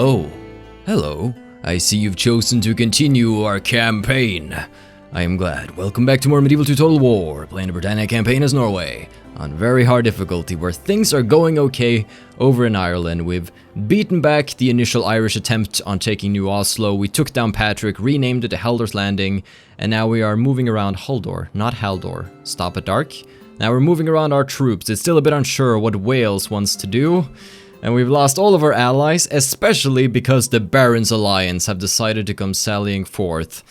Oh, hello. I see you've chosen to continue our campaign. I am glad. Welcome back to more Medieval 2 Total War, playing the Britannia campaign as Norway, on very hard difficulty, where things are going okay over in Ireland. We've beaten back the initial Irish attempt on taking New Oslo, we took down Patrick, renamed it to Haldor's Landing, and now we are moving around Haldor, not Haldor. Stop at dark. Now we're moving around our troops. It's still a bit unsure what Wales wants to do. And we've lost all of our allies, especially because the Barons Alliance have decided to come sallying forth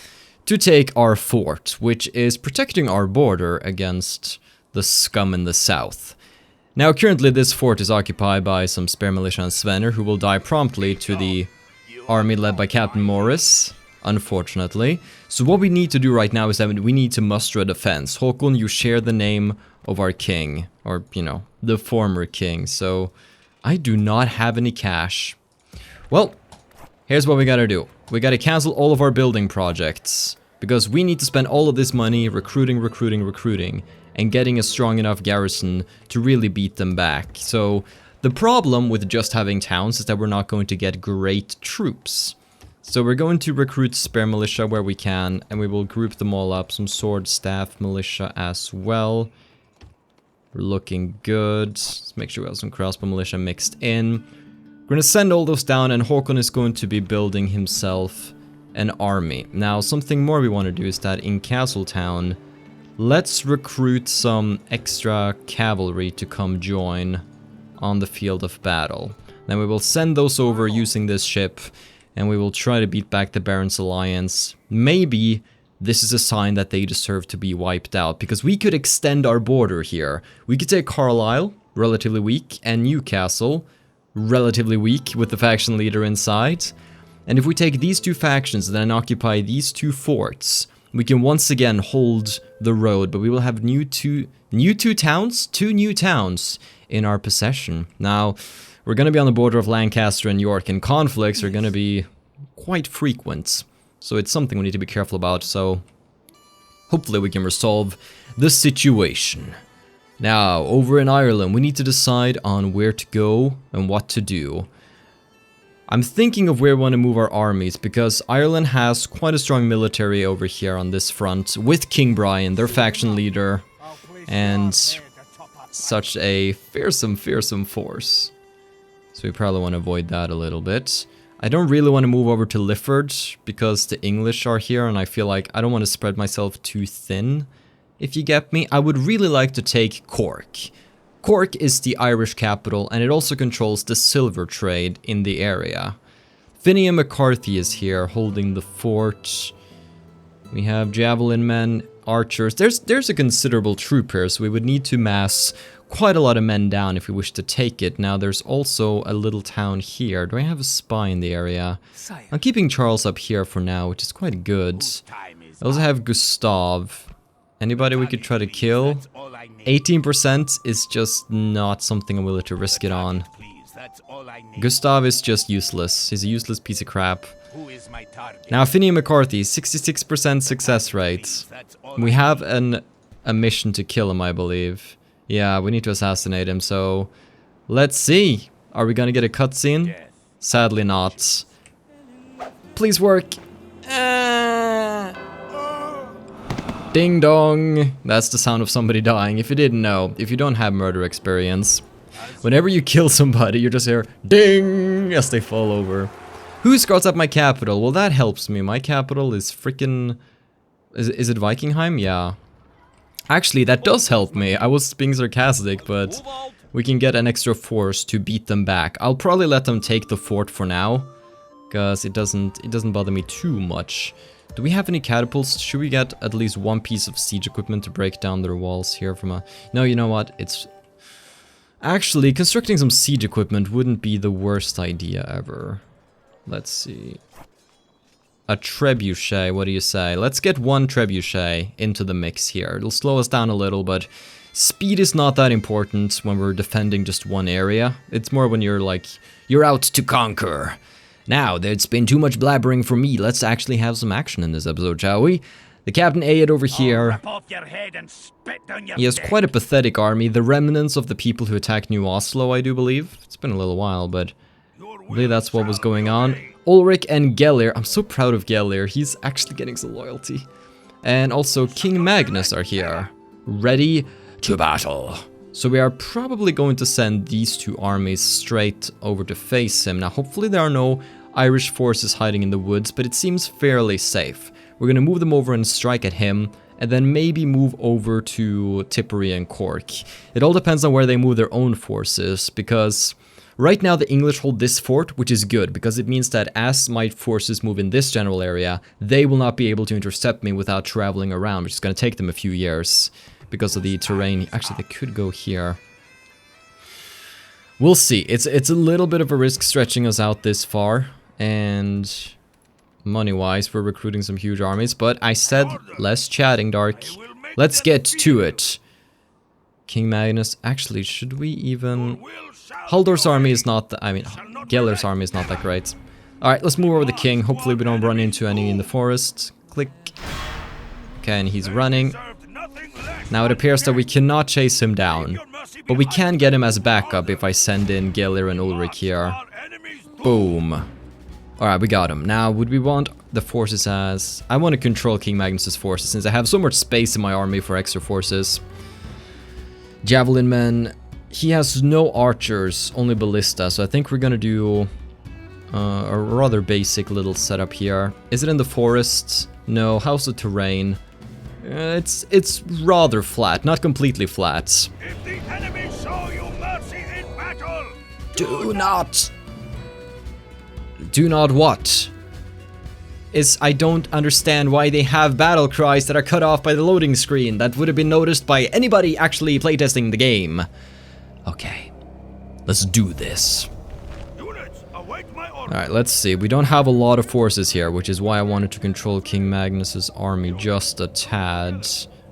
to take our fort, which is protecting our border against the scum in the south. Now, currently this fort is occupied by some spare militia and Svenner, who will die promptly to the army led by Captain Morris, unfortunately. So what we need to do right now is that we need to muster a defense. Håkon, you share the name of our king, or, you know, the former king, so I do not have any cash. Well, here's what we gotta do. We gotta cancel all of our building projects, because we need to spend all of this money recruiting, and getting a strong enough garrison to really beat them back. So the problem with just having towns is that we're not going to get great troops. So we're going to recruit spare militia where we can, and we will group them all up. Some sword staff militia as well. We're looking good. Let's make sure we have some crossbow militia mixed in. We're going to send all those down, and Håkon is going to be building himself an army. Now, something more we want to do is that in Castletown, let's recruit some extra cavalry to come join on the field of battle. Then we will send those over using this ship, and we will try to beat back the Barons Alliance. Maybe this is a sign that they deserve to be wiped out, because we could extend our border here. We could take Carlisle, relatively weak, and Newcastle, relatively weak, with the faction leader inside. And if we take these two factions and then occupy these two forts, we can once again hold the road, but we will have two new towns in our possession. Now, we're going to be on the border of Lancaster and York, and conflicts are going to be quite frequent. So it's something we need to be careful about, so hopefully we can resolve the situation. Now, over in Ireland, we need to decide on where to go and what to do. I'm thinking of where we want to move our armies, because Ireland has quite a strong military over here on this front, with King Brian, their faction leader, and such a fearsome force. So we probably want to avoid that a little bit. I don't really want to move over to Lifford, because the English are here, and I feel like I don't want to spread myself too thin, if you get me. I would really like to take Cork. Cork is the Irish capital, and it also controls the silver trade in the area. Finney McCarthy is here, holding the fort. We have javelin men, archers. There's a considerable troop here, so we would need to mass quite a lot of men down if we wish to take it. Now, there's also a little town here. Do I have a spy in the area? I'm keeping Charles up here for now, which is quite good. I also have Gustav. Anybody we could try to kill? 18% is just not something I'm willing to risk it on. Gustav is just useless. He's a useless piece of crap. Now, Finney McCarthy, 66% success rate. We have a mission to kill him, I believe. Yeah, we need to assassinate him, so let's see. Are we gonna get a cutscene? Sadly not. Please work. Ding dong. That's the sound of somebody dying. If you didn't know, if you don't have murder experience, whenever you kill somebody, you just hear ding as they fall over. Who scouts up my capital? Well, that helps me. My capital is freaking... Is it Vikingheim? Yeah. Actually, that does help me. I was being sarcastic, but we can get an extra force to beat them back. I'll probably let them take the fort for now, because it doesn't bother me too much. Do we have any catapults? Should we get at least one piece of siege equipment to break down their walls here from a... No, you know what? It's... Actually, constructing some siege equipment wouldn't be the worst idea ever. Let's see. A trebuchet, what do you say? Let's get one trebuchet into the mix here. It'll slow us down a little, but speed is not that important when we're defending just one area. It's more when you're like, you're out to conquer. Now, there's been too much blabbering for me. Let's actually have some action in this episode, shall we? The Captain Ayed over here. He has quite a pathetic army. The remnants of the people who attacked New Oslo, I do believe. It's been a little while, but I believe that's what was going on. Ulrich and Gelir. I'm so proud of Gelir. He's actually getting some loyalty. And also King Magnus are here. Ready to battle. So we are probably going to send these two armies straight over to face him. Now hopefully there are no Irish forces hiding in the woods, but it seems fairly safe. We're going to move them over and strike at him, and then maybe move over to Tipperary and Cork. It all depends on where they move their own forces, because right now the English hold this fort, which is good, because it means that as my forces move in this general area, they will not be able to intercept me without traveling around, which is going to take them a few years because of the terrain. Actually, they could go here. We'll see. It's a little bit of a risk stretching us out this far, and money-wise, we're recruiting some huge armies, but I said less chatting, Dark. Let's get to it. King Magnus. Actually, should we even... Haldor's army is not... Geller's army is not that great. Alright, let's move over the king. Hopefully we don't run into any in the forest. Click. Okay, and he's running. Now it appears that we cannot chase him down, but we can get him as backup if I send in Geller and Ulrich here. Boom. Alright, we got him. Now, would we want the forces as... I want to control King Magnus's forces, since I have so much space in my army for extra forces. Javelin men. He has no archers, only ballista, so I think we're gonna do a rather basic little setup here. Is it in the forest? No. How's the terrain? It's rather flat, not completely flat. If the enemy show you mercy in battle, Do not what? I don't understand why they have battle cries that are cut off by the loading screen. That would have been noticed by anybody actually playtesting the game. Okay, let's do this. Alright, let's see. We don't have a lot of forces here, which is why I wanted to control King Magnus's army just a tad.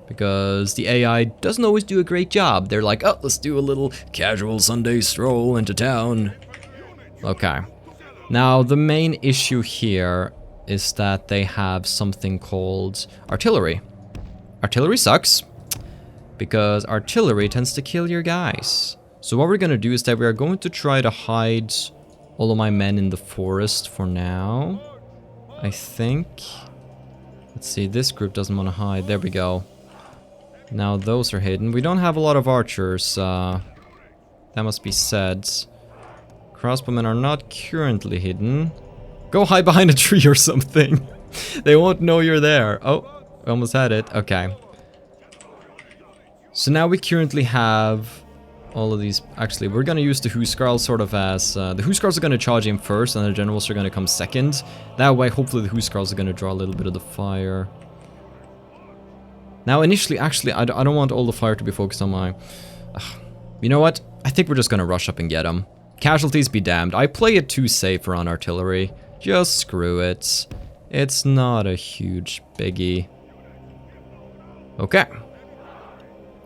Because the AI doesn't always do a great job. They're like, oh, let's do a little casual Sunday stroll into town. Okay. Now, the issue issue here is that they have something called artillery. Artillery sucks, because artillery tends to kill your guys. So what we're going to do is that we are going to try to hide all of my men in the forest for now, I think. Let's see, this group doesn't want to hide. There we go. Now those are hidden. We don't have a lot of archers, that must be said. Crossbowmen are not currently hidden. Go hide behind a tree or something. They won't know you're there. Oh, we almost had it. Okay. So now we currently have all of these. Actually, we're gonna use the Huskarls sort of as... the Huskarls are gonna charge in first, and the generals are gonna come second. That way, hopefully the Huskarls are gonna draw a little bit of the fire. Now, initially, actually, I don't want all the fire to be focused on my... you know what? I think we're just gonna rush up and get them. Casualties be damned. I play it too safe on artillery. Just screw it. It's not a huge biggie. Okay.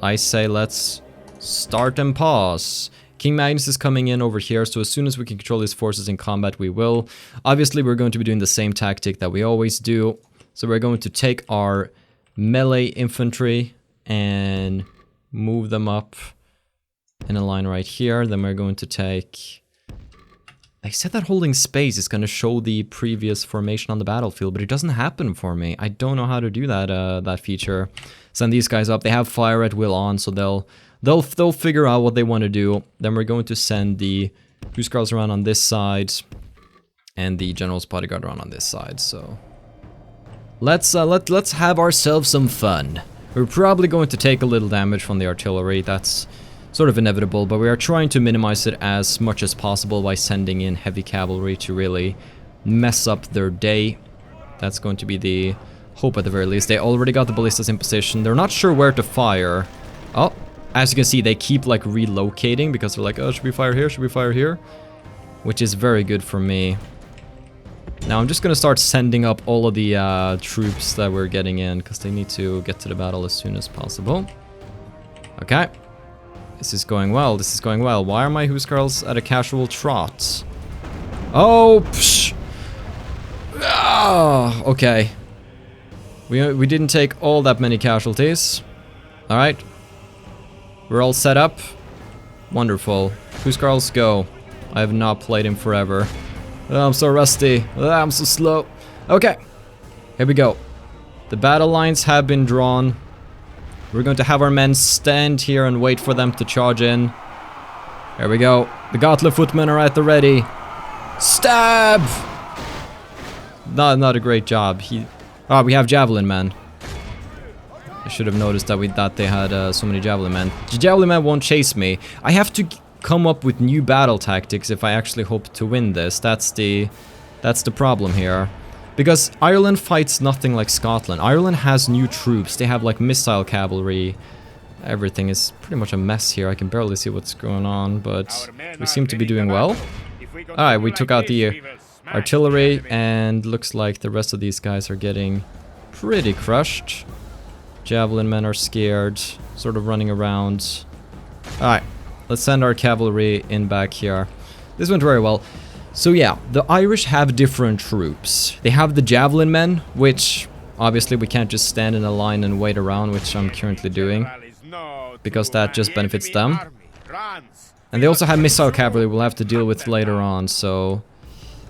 I say let's start and pause. King Magnus is coming in over here, so as soon as we can control his forces in combat, we will. Obviously, we're going to be doing the same tactic that we always do. So we're going to take our melee infantry and move them up in a line right here. Then we're going to take... I said that holding space is going to show the previous formation on the battlefield, but it doesn't happen for me. I don't know how to do that that feature. Send these guys up. They have fire at will on, so they'll figure out what they want to do. Then we're going to send the Huskarls around on this side and the General's bodyguard around on this side. So let's have ourselves some fun. We're probably going to take a little damage from the artillery. That's sort of inevitable, but we are trying to minimize it as much as possible by sending in heavy cavalry to really mess up their day. That's going to be the hope at the very least. They already got the ballistas in position. They're not sure where to fire. Oh, as you can see, they keep like relocating because they're like, oh, should we fire here? Should we fire here? Which is very good for me. Now I'm just gonna start sending up all of the troops that we're getting in because they need to get to the battle as soon as possible. Okay. This is going well, this is going well. Why are my Huskarls at a casual trot? Oh, psh. Ah, okay. We didn't take all that many casualties. Alright. We're all set up. Wonderful. Huskarls, go. I have not played him forever. Oh, I'm so rusty. Oh, I'm so slow. Okay, here we go. The battle lines have been drawn. We're going to have our men stand here and wait for them to charge in. There we go. The Gauntlet footmen are at the ready. Stab! Not a great job. We have javelin men. I should have noticed that they had so many javelin men. The javelin men won't chase me. I have to come up with new battle tactics if I actually hope to win this. That's the problem here. Because Ireland fights nothing like Scotland. Ireland has new troops. They have like missile cavalry. Everything is pretty much a mess here. I can barely see what's going on, but we seem to be doing well. Alright, we took out the artillery, and looks like the rest of these guys are getting pretty crushed. Javelin men are scared, sort of running around. Alright, let's send our cavalry in back here. This went very well. So yeah, the Irish have different troops. They have the javelin men, which obviously we can't just stand in a line and wait around, which I'm currently doing, because that just benefits them. And they also have missile cavalry we'll have to deal with later on, so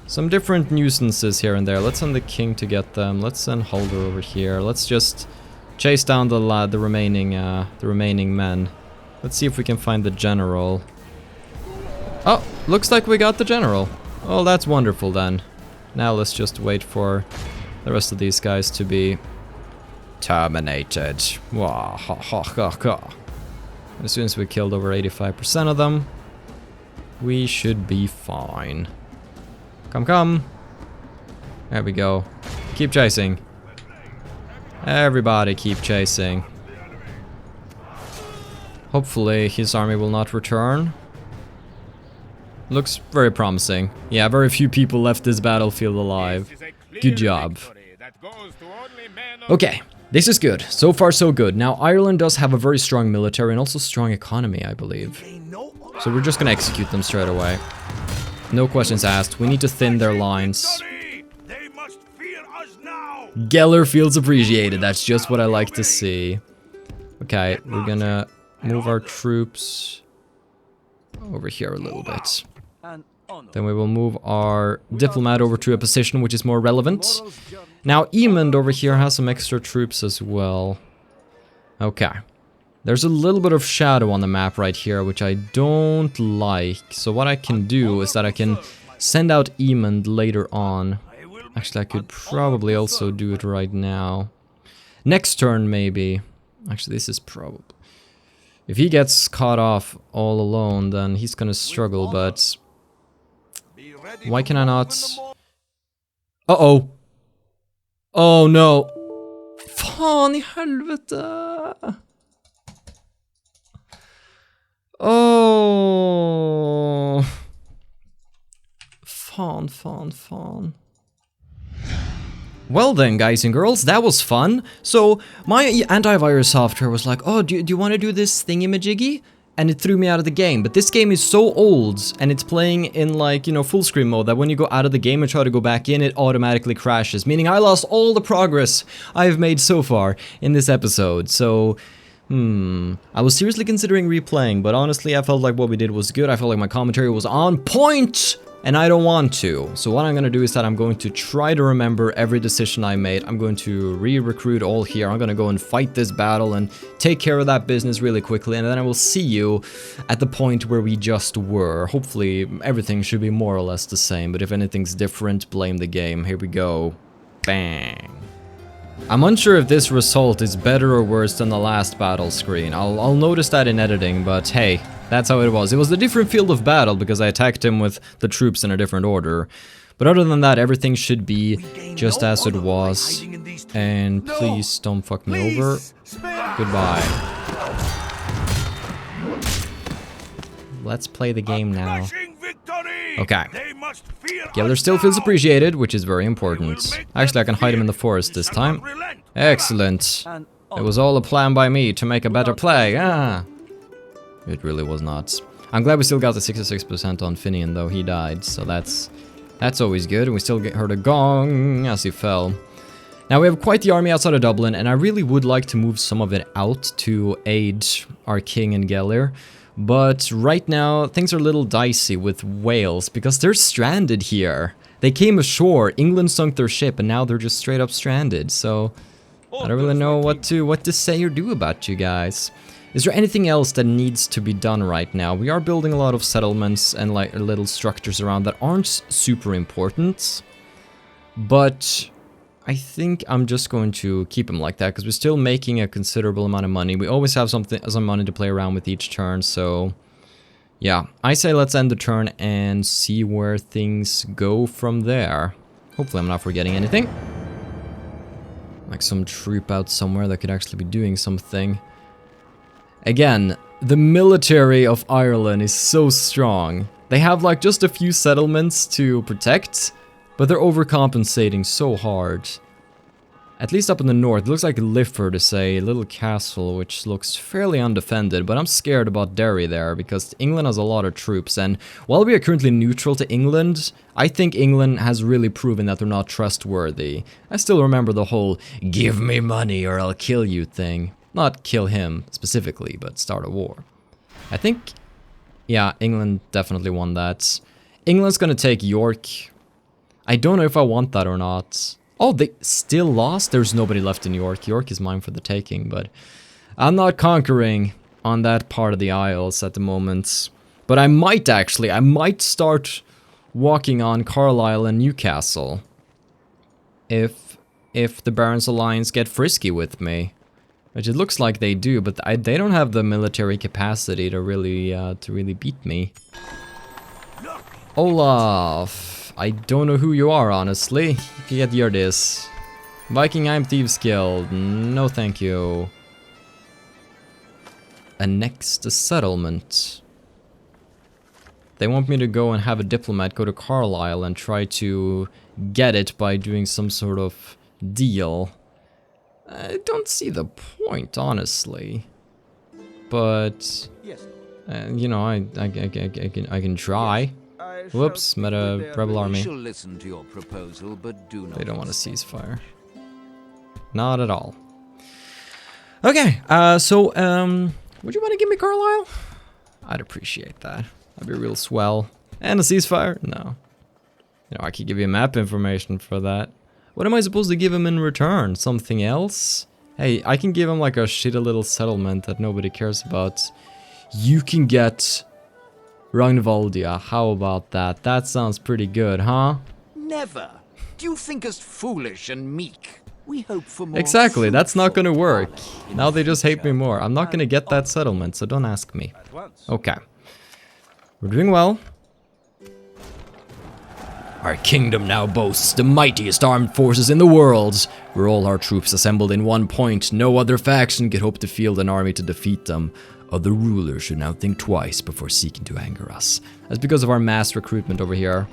some different nuisances here and there. Let's send the king to get them. Let's send Halder over here. Let's just chase down the remaining men. Let's see if we can find the general. Oh, looks like we got the general. Oh, that's wonderful then. Now let's just wait for the rest of these guys to be terminated. Wah, ha, ha, ha, ha. As soon as we killed over 85% of them, we should be fine. Come, come. There we go. Keep chasing. Everybody keep chasing. Hopefully his army will not return. Looks very promising. Yeah, very few people left this battlefield alive. Good job. Okay, this is good. So far so good. Now Ireland does have a very strong military and also strong economy, I believe. So we're just gonna execute them straight away. No questions asked. We need to thin their lines. Geller feels appreciated. That's just what I like to see. Okay, we're gonna move our troops over here a little bit. Then we will move our diplomat over to a position which is more relevant. Now Emond over here has some extra troops as well. Okay. There's a little bit of shadow on the map right here, which I don't like. So what I can do is that I can send out Emond later on. Actually, I could probably also do it right now. Next turn, maybe. Actually, this is probably... If he gets caught off all alone, then he's gonna struggle, but... Why can I not... Uh-oh! Oh no! Fan I helvete! Oh! Fan. Well then, guys and girls, that was fun. So, my antivirus software was like, oh, do you want to do this thingy-majiggy? And it threw me out of the game. But this game is so old, and it's playing in, like, you know, full screen mode, that when you go out of the game and try to go back in, it automatically crashes. Meaning I lost all the progress I've made so far in this episode. So, I was seriously considering replaying, but honestly, I felt like what we did was good. I felt like my commentary was on point! And I don't want to. So what I'm gonna do is that I'm going to try to remember every decision I made. I'm going to re-recruit all here. I'm gonna go and fight this battle and take care of that business really quickly. And then I will see you at the point where we just were. Hopefully everything should be more or less the same. But if anything's different, blame the game. Here we go. Bang. I'm unsure if this result is better or worse than the last battle screen. I'll notice that in editing, but hey, that's how it was. It was a different field of battle because I attacked him with the troops in a different order. But other than that, everything should be just as it was. And please don't fuck me over. Goodbye. Let's play the game now. Okay. Geller still feels appreciated, which is very important. Actually, I can hide him in the forest this time. Excellent. It was all a plan by me to make a better play. It really was not. I'm glad we still got the 66% on Finian, though he died, so that's always good. And we still heard a gong as he fell. Now we have quite the army outside of Dublin, and I really would like to move some of it out to aid our king and Geller. But right now, things are a little dicey with Wales, because they're stranded here. They came ashore, England sunk their ship, and now they're just straight up stranded, so... I don't really know what to say or do about you guys. Is there anything else that needs to be done right now? We are building a lot of settlements and like little structures around that aren't super important. But I think I'm just going to keep them like that, because we're still making a considerable amount of money. We always have some money to play around with each turn, so... Yeah, I say let's end the turn and see where things go from there. Hopefully I'm not forgetting anything. Like some troop out somewhere that could actually be doing something. Again, the military of Ireland is so strong. They have like just a few settlements to protect, but they're overcompensating so hard. At least up in the north, it looks like Lifford is a little castle which looks fairly undefended, but I'm scared about Derry there because England has a lot of troops, and while we are currently neutral to England, I think England has really proven that they're not trustworthy. I still remember the whole "give me money or I'll kill you" thing. Not kill him specifically, but start a war. I think, yeah, England definitely won that. England's gonna take York. I don't know if I want that or not. Oh, they still lost? There's nobody left in York. York is mine for the taking, but I'm not conquering on that part of the Isles at the moment. But I might actually. I might start walking on Carlisle and Newcastle. If the Barons Alliance get frisky with me. Which it looks like they do, but they don't have the military capacity to really beat me. Olaf. I don't know who you are, honestly. Get your this. Viking I'm Thieves Guild. No thank you. Annex the settlement. They want me to go and have a diplomat go to Carlisle and try to get it by doing some sort of deal. I don't see the point, honestly. But, you know, I can try. Whoops, met a rebel army. They don't want a ceasefire. Not at all. Okay, so, would you want to give me Carlisle? I'd appreciate that. That'd be real swell. And a ceasefire? No. You know, I could give you map information for that. What am I supposed to give him in return? Something else? Hey, I can give him like a shitty little settlement that nobody cares about. You can get Ragnvaldia. How about that? That sounds pretty good, huh? Never. Do you think us foolish and meek? We hope for more. Exactly, that's not gonna work. Now they just hate me more. I'm not gonna get that settlement, so don't ask me. Okay. We're doing well. Our kingdom now boasts the mightiest armed forces in the world. Were all our troops assembled in one point, no other faction could hope to field an army to defeat them. Other rulers should now think twice before seeking to anger us. That's because of our mass recruitment over here.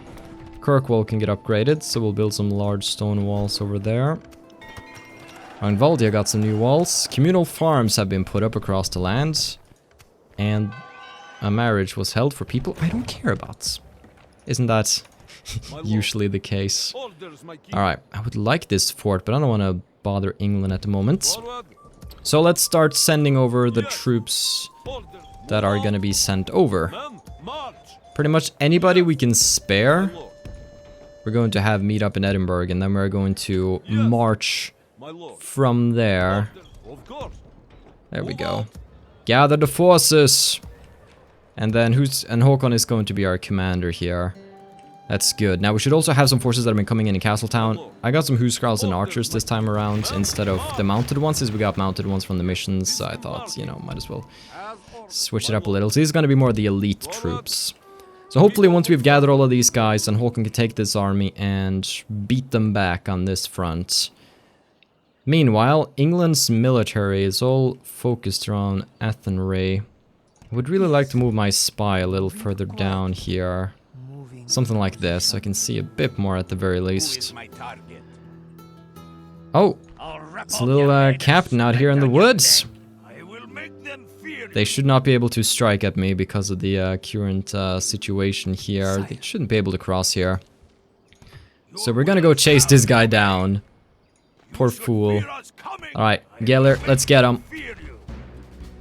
Kirkwall can get upgraded, so we'll build some large stone walls over there. Ragnvaldia got some new walls. Communal farms have been put up across the land. And a marriage was held for people I don't care about. Isn't that usually the case? Alright, I would like this fort, but I don't want to bother England at the moment. So let's start sending over the troops that are gonna be sent over. Pretty much anybody we can spare, we're going to have meet up in Edinburgh, and then we're going to march from there. There we go. Gather the forces! And then Håkon is going to be our commander here. That's good. Now we should also have some forces that have been coming in Castletown. I got some Huskarls and archers this time around instead of the mounted ones, since we got mounted ones from the missions. So I thought, you know, might as well switch it up a little. So these are going to be more the elite troops. So hopefully once we've gathered all of these guys, then Håkon can take this army and beat them back on this front. Meanwhile, England's military is all focused around Athenry. I would really like to move my spy a little further down here. Something like this, so I can see a bit more at the very least. Oh, it's a little captain out here in the woods. They should not be able to strike at me because of the current situation here. They shouldn't be able to cross here. So we're gonna go chase this guy down. Poor fool. Alright, Geller, let's get him.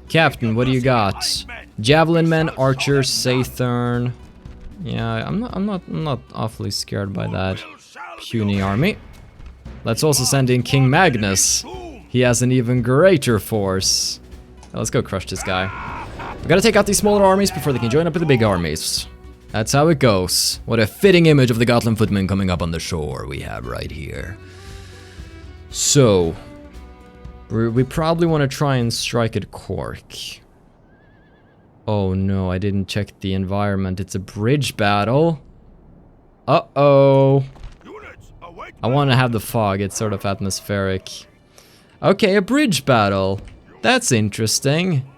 Captain, what do you got? Javelin men, archers, Sathern. Yeah, I'm not awfully scared by that puny army. Let's also send in King Magnus. He has an even greater force. Let's go crush this guy. We gotta take out these smaller armies before they can join up with the big armies. That's how it goes. What a fitting image of the Gotland footmen coming up on the shore we have right here. So, we probably want to try and strike at Cork. Oh no, I didn't check the environment. It's a bridge battle. Uh-oh. I want to have the fog. It's sort of atmospheric. Okay, a bridge battle. That's interesting.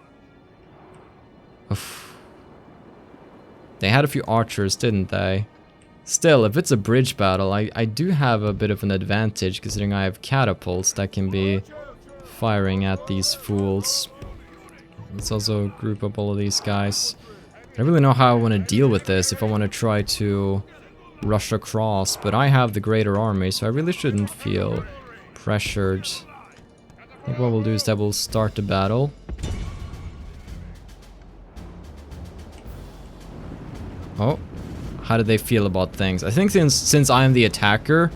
Oof. They had a few archers, didn't they? Still, if it's a bridge battle, I do have a bit of an advantage, considering I have catapults that can be firing at these fools. Let's also group up all of these guys. I don't really know how I want to deal with this, if I want to try to rush across, but I have the greater army, so I really shouldn't feel pressured. I think what we'll do is that we'll start the battle. Oh, how do they feel about things? I think since I'm the attacker,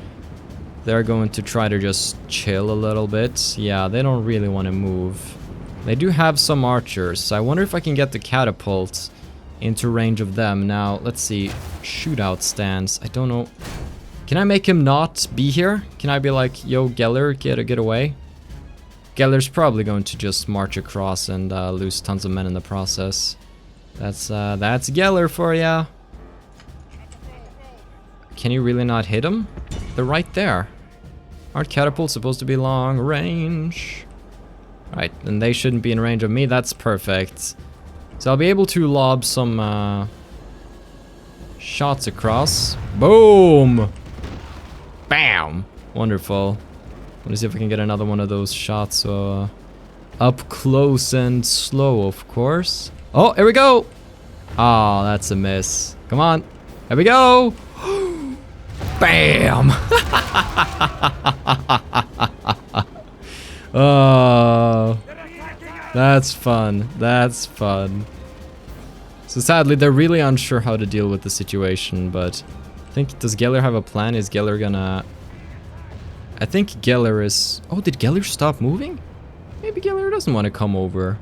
they're going to try to just chill a little bit. Yeah, they don't really want to move. They do have some archers, so I wonder if I can get the catapult into range of them. Now, let's see. Shootout stance. I don't know. Can I make him not be here? Can I be like, yo, Geller, get away? Geller's probably going to just march across and lose tons of men in the process. That's Geller for ya. Can you really not hit him? They're right there. Aren't catapults supposed to be long range? Right, then they shouldn't be in range of me. That's perfect. So I'll be able to lob some shots across. Boom! Bam! Wonderful. Let me see if I can get another one of those shots. Up close and slow, of course. Oh, here we go! Oh, that's a miss. Come on. Here we go! Bam! Oh, that's fun. That's fun. So sadly, they're really unsure how to deal with the situation, but I think, does Geller have a plan? Is Geller gonna... I think Geller is... Oh, did Geller stop moving? Maybe Geller doesn't want to come over.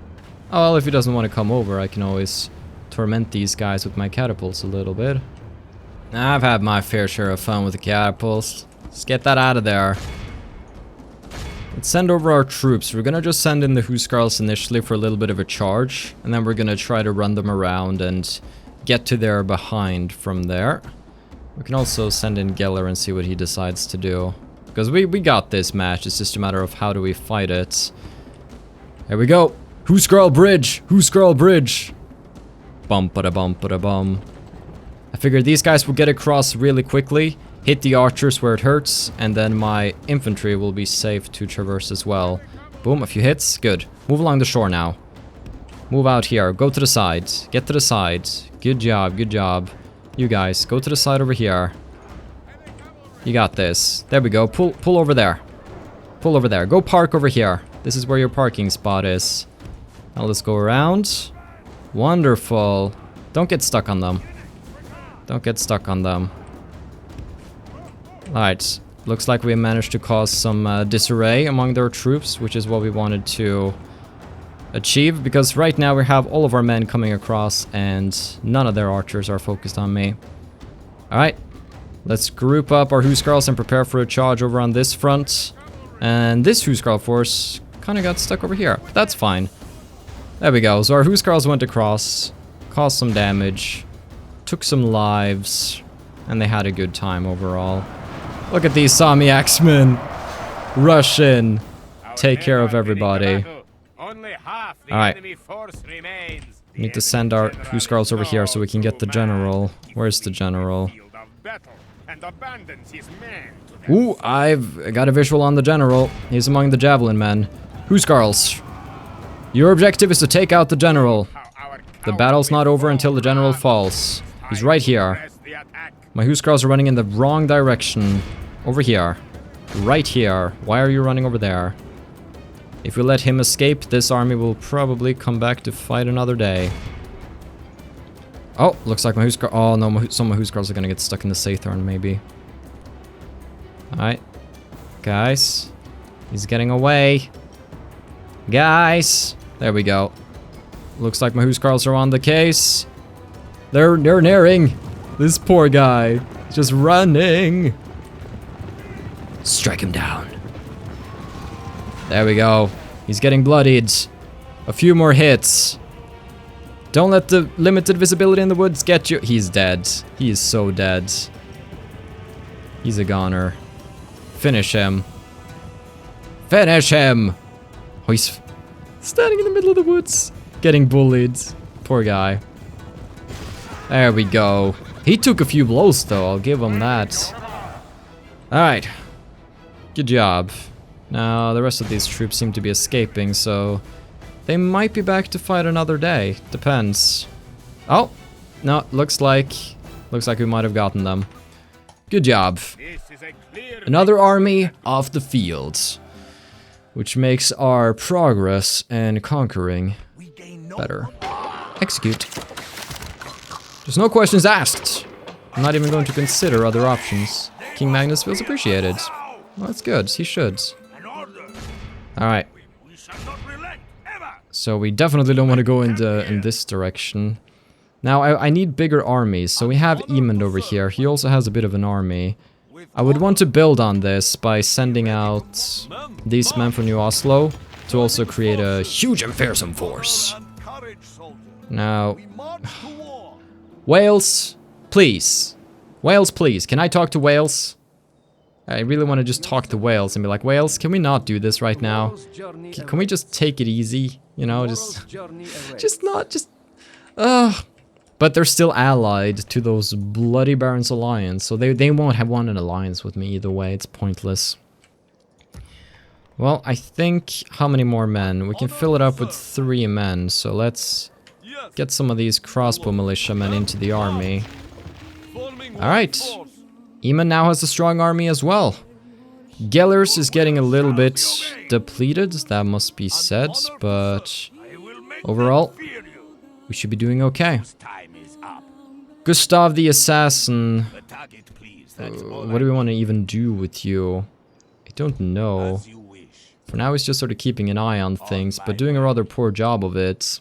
Oh, well, if he doesn't want to come over, I can always torment these guys with my catapults a little bit. I've had my fair share of fun with the catapults. Let's get that out of there. Let's send over our troops. We're gonna just send in the Huskarls initially for a little bit of a charge, and then we're gonna try to run them around and get to their behind from there. We can also send in Geller and see what he decides to do. Because we got this match, it's just a matter of how do we fight it. Here we go! Huskarl Bridge! Huskarl Bridge! Bum-ba-da-bum-ba-da-bum. I figured these guys will get across really quickly, hit the archers where it hurts, and then my infantry will be safe to traverse as well. Boom, a few hits, good. Move along the shore now. Move out here, go to the side, get to the side. Good job, good job. You guys, go to the side over here. You got this. There we go, pull over there. Pull over there, go park over here. This is where your parking spot is. Now let's go around. Wonderful. Don't get stuck on them. Don't get stuck on them. Alright, looks like we managed to cause some disarray among their troops, which is what we wanted to achieve, because right now we have all of our men coming across and none of their archers are focused on me. Alright, let's group up our Huskarls and prepare for a charge over on this front. And this Huskarl force kind of got stuck over here. That's fine. There we go. So our Huskarls went across, caused some damage, took some lives, and they had a good time overall. Look at these Sami axemen. Rush in. Take care of everybody. Alright. We need to send our Huskarls over here so we can get the general. Where's the general? Ooh, I've got a visual on the general. He's among the javelin men. Huskarls, your objective is to take out the general. The battle's not over until the general falls. He's right here. My Huskarls are running in the wrong direction. Over here. Right here. Why are you running over there? If we let him escape, this army will probably come back to fight another day. Oh, looks like my Huskarl. Oh no, some of my Huskarls are gonna get stuck in the Sathorn, maybe. Alright. Guys. He's getting away. Guys. There we go. Looks like my Huskarls are on the case. They're nearing. This poor guy. Just running. Strike him down. There we go. He's getting bloodied. A few more hits. Don't let the limited visibility in the woods get you. He's dead. He is so dead. He's a goner. Finish him. Finish him! Oh, he's standing in the middle of the woods. Getting bullied. Poor guy. There we go. He took a few blows though, I'll give him that. Alright. Good job. Now, the rest of these troops seem to be escaping, so... they might be back to fight another day. Depends. Oh! No, looks like we might have gotten them. Good job. Another army off the field. Which makes our progress and conquering better. Execute. There's no questions asked. I'm not even going to consider other options. King Magnus feels appreciated. Well, that's good. He should. Alright. So we definitely don't want to go in this direction. Now, I need bigger armies. So we have Emond over here. He also has a bit of an army. I would want to build on this by sending out these men from New Oslo to also create a huge and fearsome force. Now, Wales, please. Wales, please. Can I talk to Wales? I really want to just talk to Wales and be like, Wales, can we not do this right now? Can we just take it easy? You know, But they're still allied to those bloody Barons Alliance, so they won't have won an alliance with me either way. It's pointless. Well, I think... how many more men? We can fill it up with 3 men, so let's get some of these crossbow militiamen into the army. Alright. Emond now has a strong army as well. Gellers is getting a little bit depleted, that must be said, but overall, we should be doing okay. Gustav the Assassin. What do we want to even do with you? I don't know. For now, he's just sort of keeping an eye on things, but doing a rather poor job of it.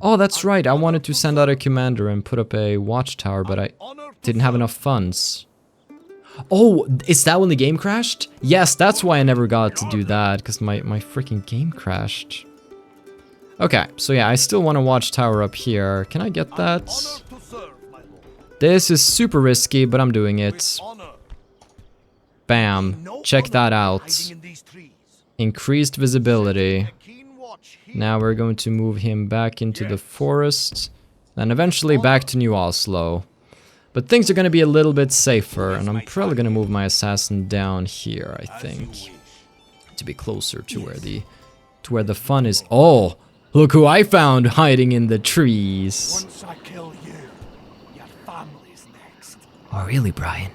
Oh, that's right. I wanted to send out a commander and put up a watchtower, but I didn't have enough funds. Oh, is that when the game crashed? Yes, that's why I never got to do that, because my freaking game crashed. Okay, so yeah, I still want a watchtower up here. Can I get that? This is super risky, but I'm doing it. Bam. Check that out. Increased visibility. Now we're going to move him back into the forest. And eventually back to New Oslo. But things are going to be a little bit safer. And I'm probably going to move my assassin down here, I think. To be closer to where the fun is. Oh! Look who I found hiding in the trees. Once I kill you, your family's next. Oh, really, Brian?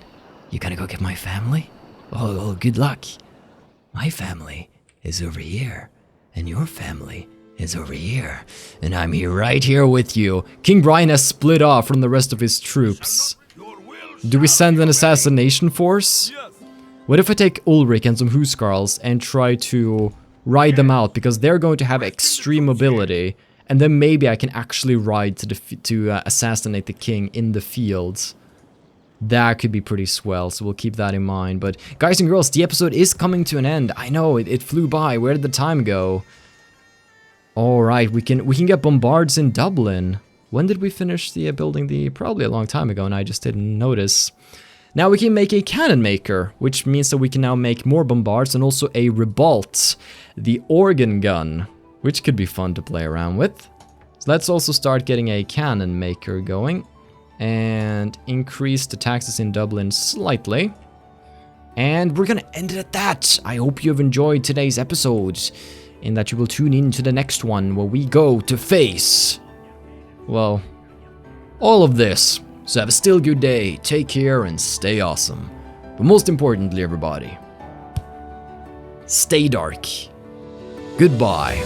You gonna go get my family? Oh, good luck. My family is over here, and your family is over here, and I'm here right here with you. King Brian has split off from the rest of his troops. Do we send an assassination force? What if I take Ulrich and some Huskarls and try to ride them out, because they're going to have extreme mobility, and then maybe I can actually ride to assassinate the king in the fields. That could be pretty swell, so we'll keep that in mind. But guys and girls, the episode is coming to an end. I know, it flew by. Where did the time go? Alright, we can get bombards in Dublin. When did we finish the building probably a long time ago, and I just didn't notice. Now we can make a cannon maker, which means that we can now make more bombards and also a revolt, the organ gun, which could be fun to play around with. So let's also start getting a cannon maker going and increase the taxes in Dublin slightly. And we're gonna end it at that. I hope you have enjoyed today's episode and that you will tune in to the next one where we go to face, well, all of this. So have a still good day, take care, and stay awesome. But most importantly, everybody, stay dark. Goodbye.